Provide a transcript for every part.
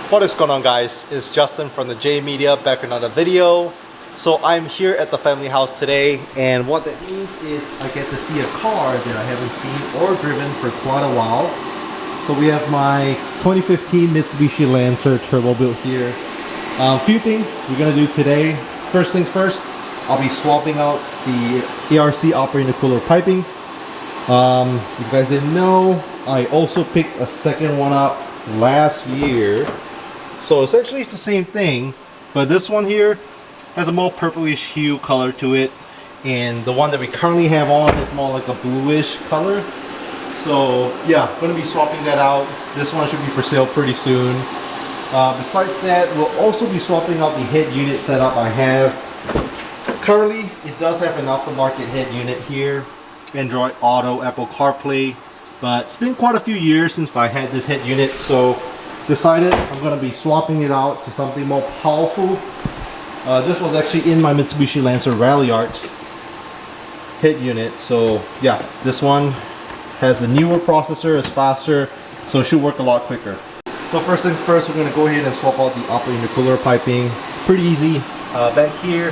What is going on, guys? It's Justin from the J Media back with another video. So I'm here at the family house today, and what that means is I get to see a car that I haven't seen or driven for quite a while. So we have my 2015 Mitsubishi Lancer turbo built here. A few things we're gonna do today. First things first, I'll be swapping out the ARC operating cooler piping. If you guys didn't know, I also picked a second one up last year. So essentially it's the same thing, but this one here has a more purplish hue color to it, and the one that we currently have on is more like a bluish color. So yeah, I'm going to be swapping that out. This one should be for sale pretty soon. Besides that, we'll also be swapping out the head unit setup I have. Currently, it does have an aftermarket head unit here, Android Auto, Apple CarPlay, but it's been quite a few years since I had this head unit, so decided I'm going to be swapping it out to something more powerful. This was actually in my Mitsubishi Lancer Rally Art head unit, so yeah, this one has a newer processor, it's faster, so it should work a lot quicker. So first things first, we're going to go ahead and swap out the operating cooler piping. Pretty easy. Back here,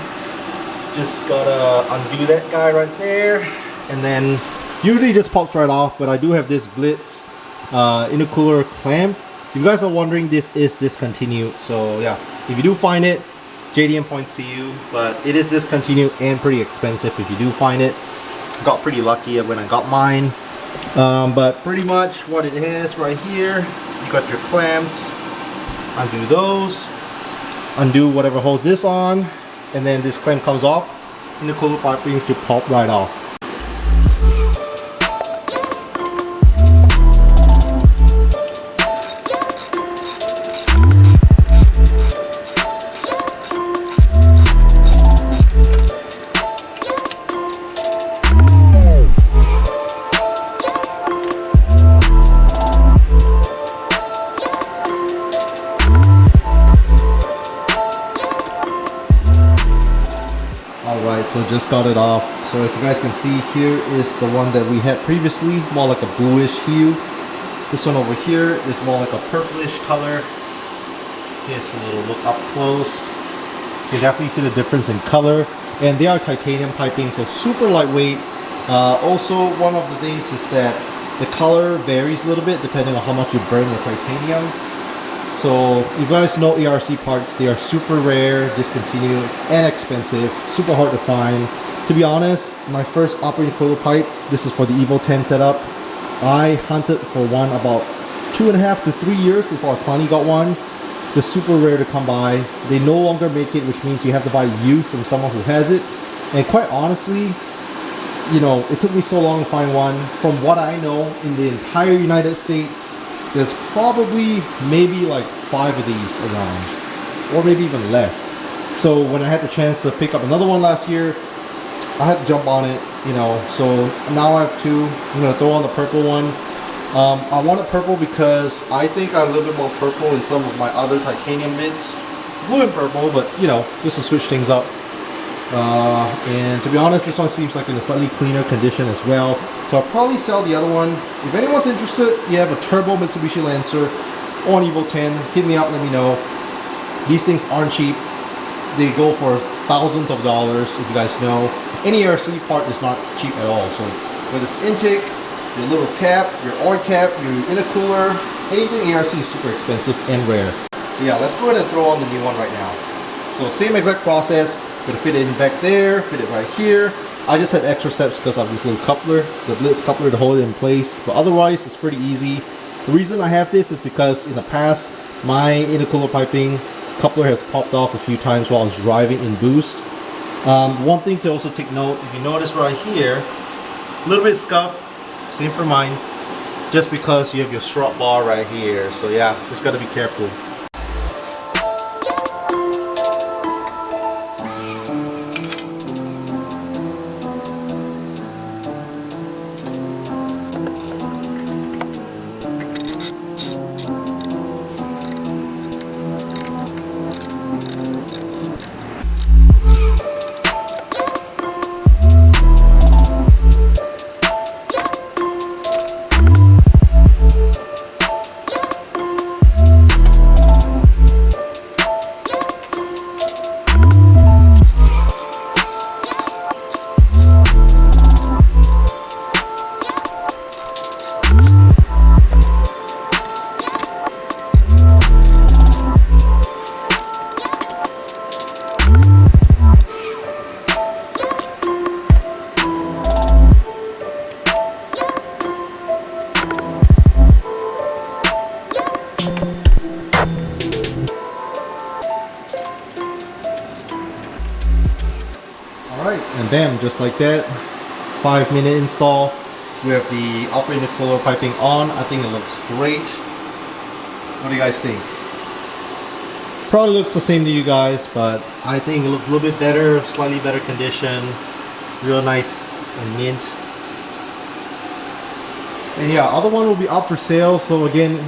just gotta undo that guy right there, and then usually just pops right off, but I do have this Blitz intercooler clamp. If you guys are wondering, this is discontinued, so yeah, if you do find it, JDM points to you, but it is discontinued and pretty expensive if you do find it. Got pretty lucky when I got mine. But pretty much what it is right here, you got your clamps, undo those, undo whatever holds this on, and then this clamp comes off, and the cooler piping should pop right off. Alright, so just got it off. So as you guys can see, here is the one that we had previously, more like a bluish hue. This one over here is more like a purplish color. Here's a little look up close. You can definitely see the difference in color. And they are titanium piping, so super lightweight. Also, one of the things is that the color varies a little bit depending on how much you burn the titanium. So you guys know ARC parts, they are super rare, discontinued, and expensive, super hard to find. To be honest, my first operating cooler pipe, this is for the Evo 10 setup. I hunted for one about 2.5 to 3 years before I finally got one. They're super rare to come by. They no longer make it, which means you have to buy used from someone who has it. And quite honestly, you know, it took me so long to find one. From what I know, in the entire United States, there's probably maybe like 5 of these around, or maybe even less. So when I had the chance to pick up another one last year, I had to jump on it, you know. So now I have 2. I'm gonna throw on the purple one. I wanted purple because I think I'm a little bit more purple in some of my other titanium bits. Blue and purple, but you know, just to switch things up. And to be honest, this one seems like in a slightly cleaner condition as well. So I'll probably sell the other one. If anyone's interested, you have a turbo Mitsubishi Lancer or an Evo 10, hit me up, let me know. These things aren't cheap. They go for thousands of dollars, if you guys know. Any ARC part is not cheap at all. So whether it's intake, your little cap, your oil cap, your intercooler, anything ARC is super expensive and rare. So yeah, let's go ahead and throw on the new one right now. So same exact process. Gonna fit it in back there, fit it right here. I just had extra steps because of this little coupler, the Blitz coupler to hold it in place, but otherwise it's pretty easy. The reason I have this is because in the past my intercooler piping coupler has popped off a few times while I was driving in boost. One thing to also take note, if you notice right here, a little bit scuffed, same for mine, just because you have your strut bar right here. So yeah, just gotta be careful. And bam, just like that, 5-minute install. We have the upper intercooler piping on. I think it looks great. What do you guys think? Probably looks the same to you guys, but I think it looks a little bit better, slightly better condition, real nice and mint. And yeah, other one will be up for sale. So again,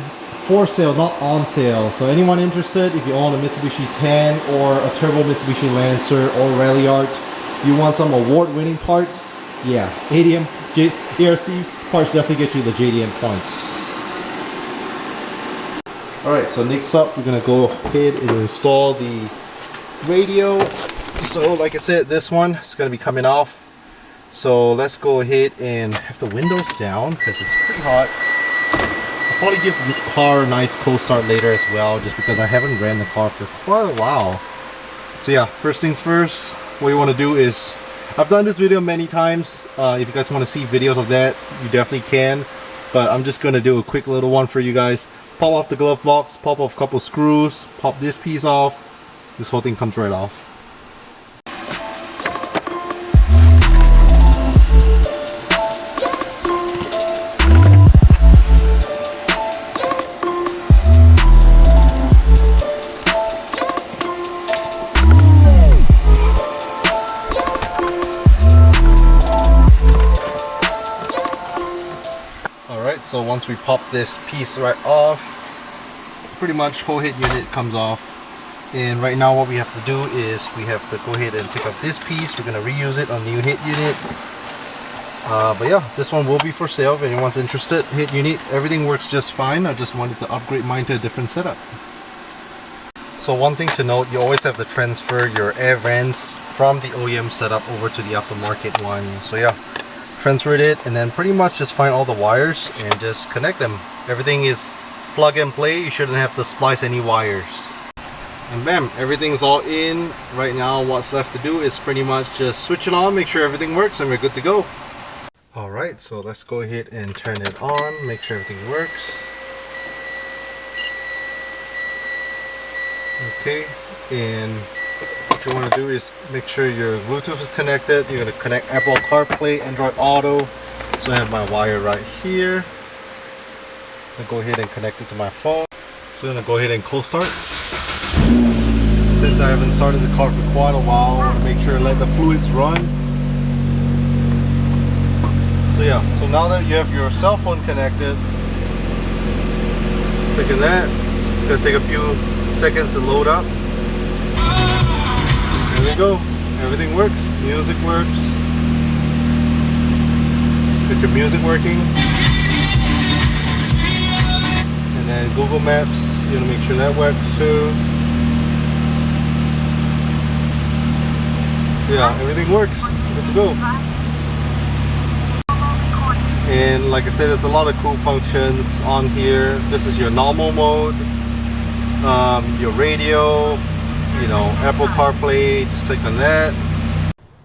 for sale, not on sale. So anyone interested, if you own a Mitsubishi 10 or a turbo Mitsubishi Lancer or Ralliart, you want some award-winning parts, yeah, ADM, ARC parts definitely get you the JDM points. Alright, so next up we're going to go ahead and install the radio. So like I said, this one is going to be coming off. So let's go ahead and have the windows down because it's pretty hot. I'll probably give the car a nice cold start later as well, just because I haven't ran the car for quite a while. So yeah, first things first, what you want to do is, I've done this video many times. If you guys want to see videos of that, you definitely can. But I'm just going to do a quick little one for you guys. Pop off the glove box, pop off a couple screws, pop this piece off. This whole thing comes right off. Alright, so once we pop this piece right off, pretty much whole head unit comes off. And right now what we have to do is we have to go ahead and take off this piece. We're going to reuse it on the new head unit. But yeah, this one will be for sale if anyone's interested. Head unit, everything works just fine. I just wanted to upgrade mine to a different setup. So one thing to note, you always have to transfer your air vents from the OEM setup over to the aftermarket one. So yeah, transfer it and then pretty much just find all the wires and just connect them. Everything is plug and play. You shouldn't have to splice any wires. And bam, everything's all in. Right now what's left to do is pretty much just switch it on, make sure everything works, and we're good to go. Alright, so let's go ahead and turn it on, make sure everything works. Okay, and what you want to do is make sure your Bluetooth is connected. You're going to connect Apple CarPlay, Android Auto. So I have my wire right here. I'm going to go ahead and connect it to my phone. So I'm going to go ahead and cold start. Since I haven't started the car for quite a while, I want to make sure I let the fluids run. So yeah, so now that you have your cell phone connected, look at that. It's going to take a few seconds to load up. There we go. Everything works. Music works. Get your music working. And then Google Maps, you want to make sure that works too. So yeah, everything works. Good to go. And like I said, there's a lot of cool functions on here. This is your normal mode, your radio, you know, Apple CarPlay, just click on that.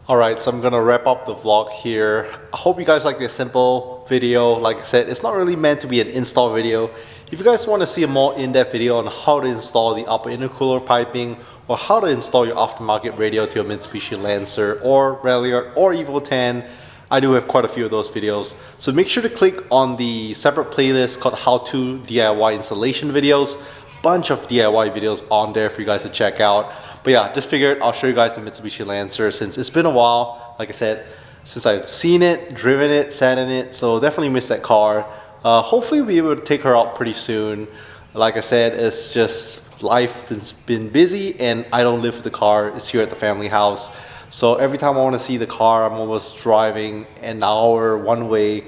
Alright, so I'm gonna wrap up the vlog here. I hope you guys like this simple video. Like I said, it's not really meant to be an install video. If you guys want to see a more in-depth video on how to install the upper intercooler piping, or how to install your aftermarket radio to your Mitsubishi Lancer or Ralliart or Evo 10, I do have quite a few of those videos. So make sure to click on the separate playlist called How to DIY Installation Videos. Bunch of DIY videos on there for you guys to check out. But yeah, just figured I'll show you guys the Mitsubishi Lancer since it's been a while. Like I said, since I've seen it, driven it, sat in it, so definitely missed that car. Hopefully we'll be able to take her out pretty soon. Like I said, it's just life has been busy and I don't live with the car. It's here at the family house. So every time I want to see the car, I'm almost driving an hour one way,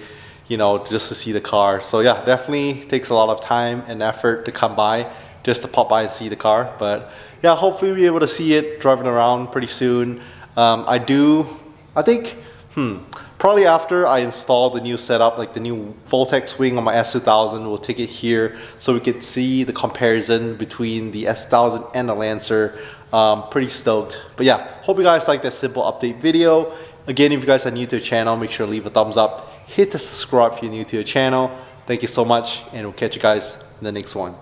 you know, just to see the car. So yeah, definitely takes a lot of time and effort to come by just to pop by and see the car. But yeah, hopefully we'll be able to see it driving around pretty soon. I think probably after I install the new setup, like the new Voltex wing on my S2000, we'll take it here so we can see the comparison between the S2000 and the Lancer. Pretty stoked. But yeah, hope you guys like that simple update video. Again, if you guys are new to the channel, make sure to leave a thumbs up. Hit the subscribe if you're new to the channel. Thank you so much, and we'll catch you guys in the next one.